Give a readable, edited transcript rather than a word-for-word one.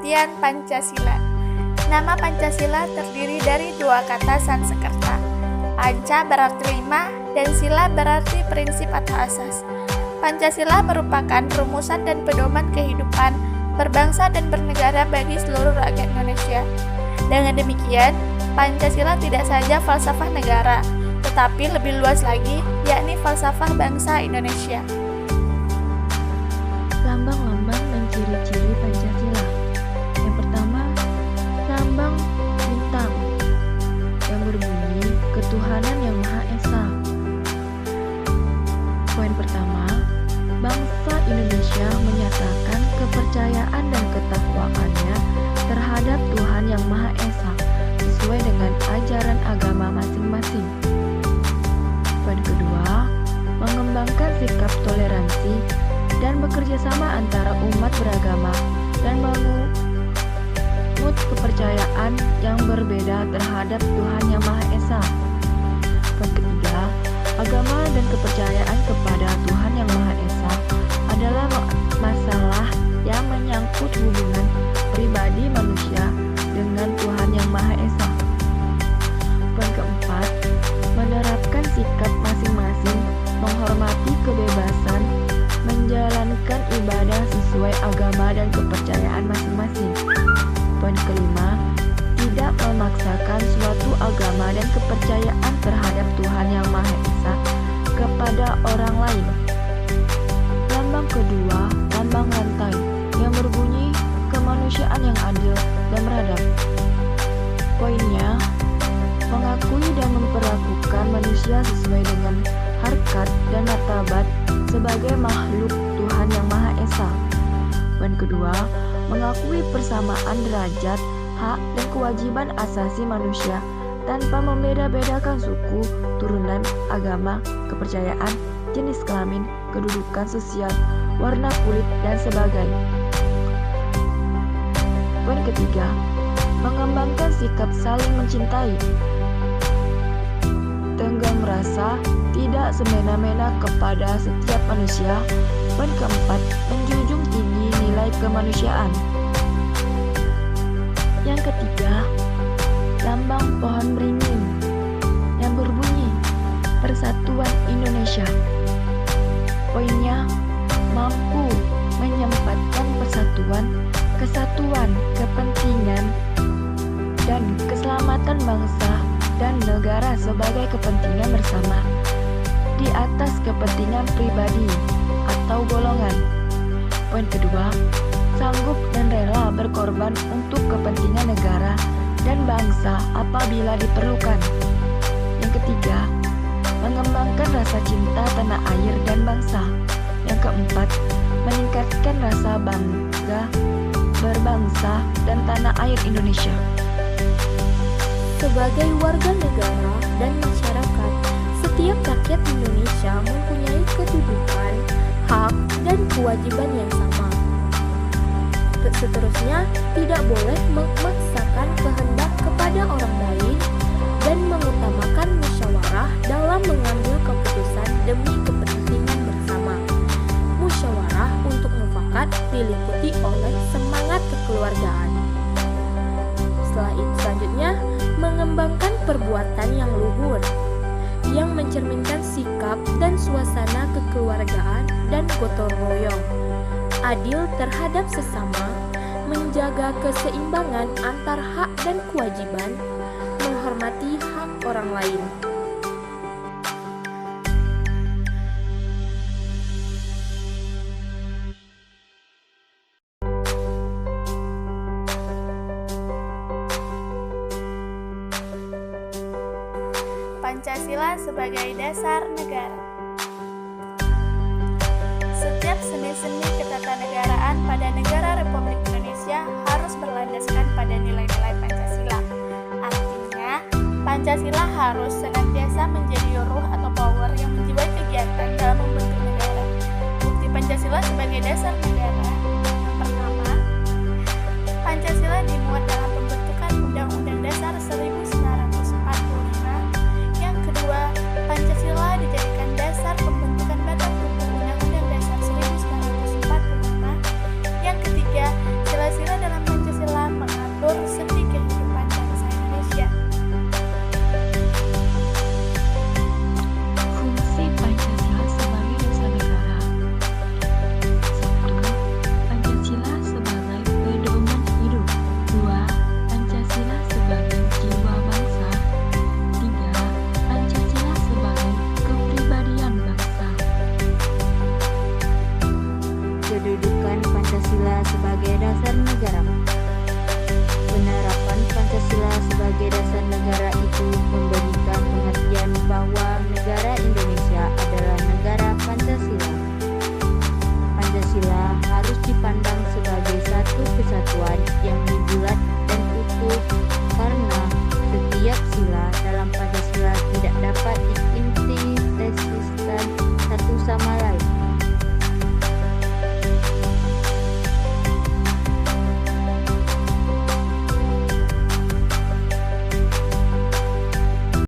pengertian Pancasila. Nama Pancasila terdiri dari dua kata Sanskerta. Panca berarti 5 dan sila berarti prinsip atau asas. Pancasila merupakan rumusan dan pedoman kehidupan berbangsa dan bernegara bagi seluruh rakyat Indonesia. Dengan demikian, Pancasila tidak saja falsafah negara, tetapi lebih luas lagi, yakni falsafah bangsa Indonesia. Lambang-lambang dan ciri-ciri Pancasila. Yang pertama, lambang bintang yang berbunyi ketuhanan yang Maha Esa. Poin pertama, bangsa Indonesia menyatakan kepercayaan dan ketakwaannya terhadap Tuhan yang Maha Esa sesuai dengan ajaran agama masing-masing. Poin kedua, mengembangkan sikap toleransi dan bekerja sama antara umat beragama dan mengut kepercayaan yang berbeda terhadap Tuhan yang Maha Esa. Poin ketiga, agama dan kepercayaan kepada Tuhan yang Maha Esa adalah masalah yang menyangkut hubungan pribadi manusia dengan Tuhan yang Maha Esa. Poin keempat, menerapkan sikap masing-masing, menghormati kebebasan, menjalankan ibadah sesuai agama dan kepercayaan masing-masing. Poin kelima, tidak memaksakan suatu agama dan kepercayaan terhadap Tuhan yang Maha Esa kepada orang lain. Lambang kedua, lambang rantai yang berbunyi kemanusiaan yang adil dan beradab. Poinnya, mengakui dan memperlakukan manusia sesuai dengan harkat dan martabat sebagai makhluk Tuhan yang Maha Esa. Poin kedua, mengakui persamaan derajat, hak, dan kewajiban asasi manusia tanpa membeda-bedakan suku, turunan, agama, kepercayaan, jenis kelamin, kedudukan sosial, warna kulit, dan sebagainya. Poin ketiga, mengembangkan sikap saling mencintai, tenggang merasa, tidak semena-mena kepada setiap manusia. Poin keempat, menjunjung tinggi nilai kemanusiaan. Yang ketiga, lambang pohon beringin yang berbunyi Persatuan Indonesia. Poinnya, mampu menyempatkan persatuan, kesatuan, kepentingan, dan keselamatan bangsa dan negara sebagai kepentingan bersama di atas kepentingan pribadi atau golongan. Poin kedua, sanggup dan rela berkorban untuk kepentingan negara dan bangsa apabila diperlukan. Yang ketiga, mengembangkan rasa cinta tanah air dan bangsa. Yang keempat, meningkatkan rasa bangga berbangsa dan tanah air Indonesia. Sebagai warga negara dan masyarakat, setiap rakyat Indonesia mempunyai kedudukan, hak, dan kewajiban yang sama. Seterusnya, tidak boleh memaksakan kehendak kepada orang lain dan mengutamakan musyawarah dalam mengambil keputusan demi kepentingan bersama. Musyawarah untuk mufakat diliputi oleh semangat kekeluargaan. Selanjutnya, mengembangkan perbuatan yang luhur, yang mencerminkan sikap dan suasana kekeluargaan dan gotong royong, adil terhadap sesama, menjaga keseimbangan antar hak dan kewajiban, menghormati hak orang lain. Pancasila sebagai dasar negara. Setiap seni-seni ketatanegaraan pada negara Republik Indonesia harus berlandaskan pada nilai-nilai Pancasila. Artinya, Pancasila harus senantiasa menjadi ruh atau power yang menjiwai kegiatan dalam membentuk negara. Bukti Pancasila sebagai dasar negara. Yang pertama, Pancasila dimuat dalam pembentukan Undang-Undang Dasar 1945. Yang kedua, Pancasila dijadikan dasar pembentukan Badan Hukum Undang-Undang Dasar 1945. Yang ketiga, sila-sila dalam Pancasila Pancasila dalam